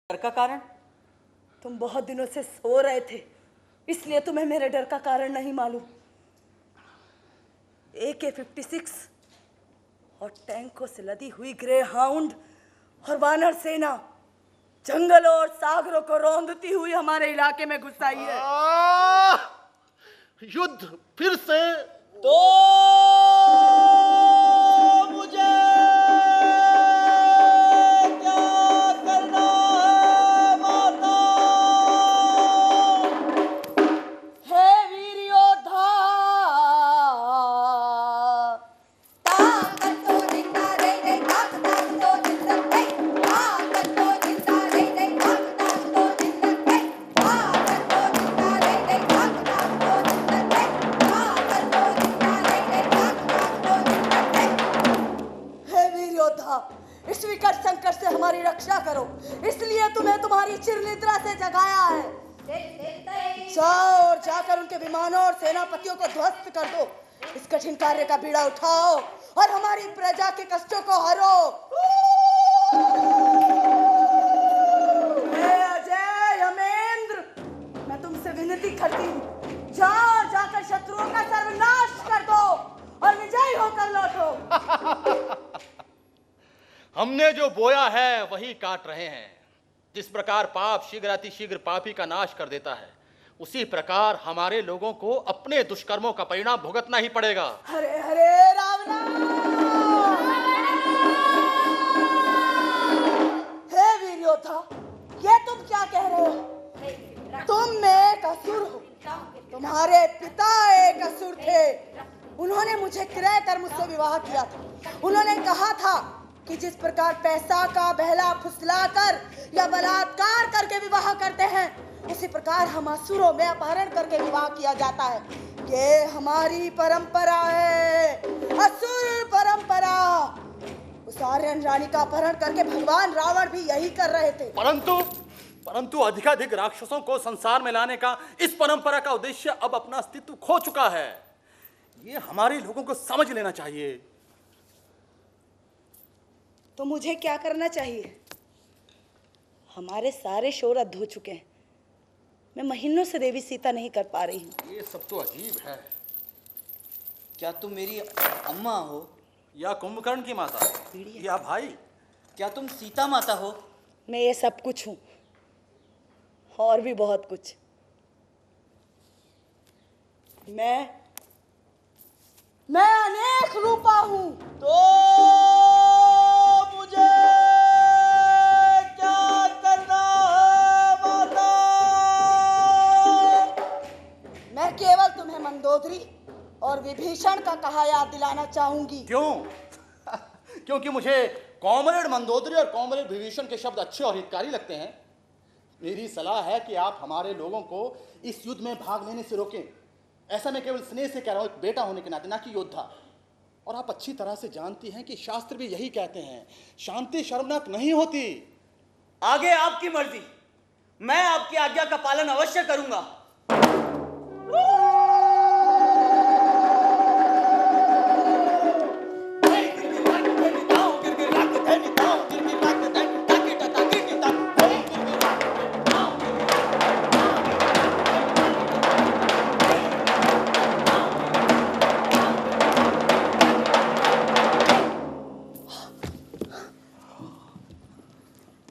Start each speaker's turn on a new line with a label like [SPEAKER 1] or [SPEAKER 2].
[SPEAKER 1] डर का कारण?
[SPEAKER 2] तुम बहुत दिनों से सो रहे थे, इसलिए तुम्हें मेरे डर का कारण नहीं मालूम। AK-56 और टैंकों से लदी हुई ग्रे हाउंड और वानर सेना जंगलों और सागरों को रौंदती हुई हमारे इलाके में घुस आई है।
[SPEAKER 3] युद्ध फिर से?
[SPEAKER 1] तो मुझे क्या करना है माता?
[SPEAKER 2] हे वीर योद्धा, इस विकट संकट से हमारी रक्षा करो, इसलिए तुम्हें तुम्हारी चिरनिद्रा से जगाया है। जाओ और जाकर उनके विमानों और सेनापतियों को ध्वस्त कर दो। इस कठिन कार्य का बीड़ा उठाओ और हमारी प्रजा के कष्टों को हरो। हे अजय यमेंद्र, मैं तुमसे विनती करती हूँ, जाओ जाकर शत्रुओं का सर्वनाश कर दो और विजयी होकर लौटो।
[SPEAKER 3] हमने जो बोया है वही काट रहे हैं। जिस प्रकार पाप शीघ्र अतिशीघ्र पापी का नाश कर देता है, उसी प्रकार हमारे लोगों को अपने दुष्कर्मों का परिणाम भुगतना ही पड़ेगा।
[SPEAKER 2] हरे हरे राम राम। हे वीर योद्धा, ये तुम क्या कह रहे हो? तुम एक असुर हो। तुम्हारे पिता एक असुर थे। उन्होंने मुझे क्रय कर मुझसे विवाह किया था। उन्होंने कहा था कि जिस प्रकार पैसा का बहला फुसलाकर या बलात्कार करके विवाह करते हैं, उसी प्रकार हम असुरों में अपहरण करके विवाह किया जाता है। ये हमारी परंपरा है, असुर परंपरा। उस आर्यन रानी का अपहरण करके भगवान रावण भी यही कर रहे थे।
[SPEAKER 3] परंतु अधिकाधिक राक्षसों को संसार में लाने का इस परंपरा का उद्देश्य अब अपना अस्तित्व खो चुका है। ये हमारे लोगों को समझ लेना चाहिए।
[SPEAKER 2] तो मुझे क्या करना चाहिए? हमारे सारे शो रद्द हो चुके हैं। मैं महीनों से देवी सीता नहीं कर पा रही हूँ।
[SPEAKER 3] ये सब तो अजीब है।
[SPEAKER 1] क्या तुम मेरी अम्मा हो?
[SPEAKER 3] या कुंभकर्ण की माता? या भाई?
[SPEAKER 1] क्या तुम सीता माता हो?
[SPEAKER 2] मैं ये सब कुछ हूँ और भी बहुत कुछ। मैं अनेक रूपा हूँ।
[SPEAKER 1] तो मुझे क्या करना है माता?
[SPEAKER 2] मैं केवल तुम्हें मंदोदरी और विभीषण का कहा याद दिलाना चाहूंगी।
[SPEAKER 3] क्यों? क्योंकि मुझे कॉमरेड मंदोदरी और कॉमरेड विभीषण के शब्द अच्छे और हितकारी लगते हैं। मेरी सलाह है कि आप हमारे लोगों को इस युद्ध में भाग लेने से रोकें। ऐसा मैं केवल स्नेह से कह रहा हूं, एक बेटा होने के नाते, ना कि योद्धा। और आप अच्छी तरह से जानती हैं कि शास्त्र भी यही कहते हैं, शांति शर्मनाक नहीं होती।
[SPEAKER 1] आगे आपकी मर्जी, मैं आपकी आज्ञा का पालन अवश्य करूंगा।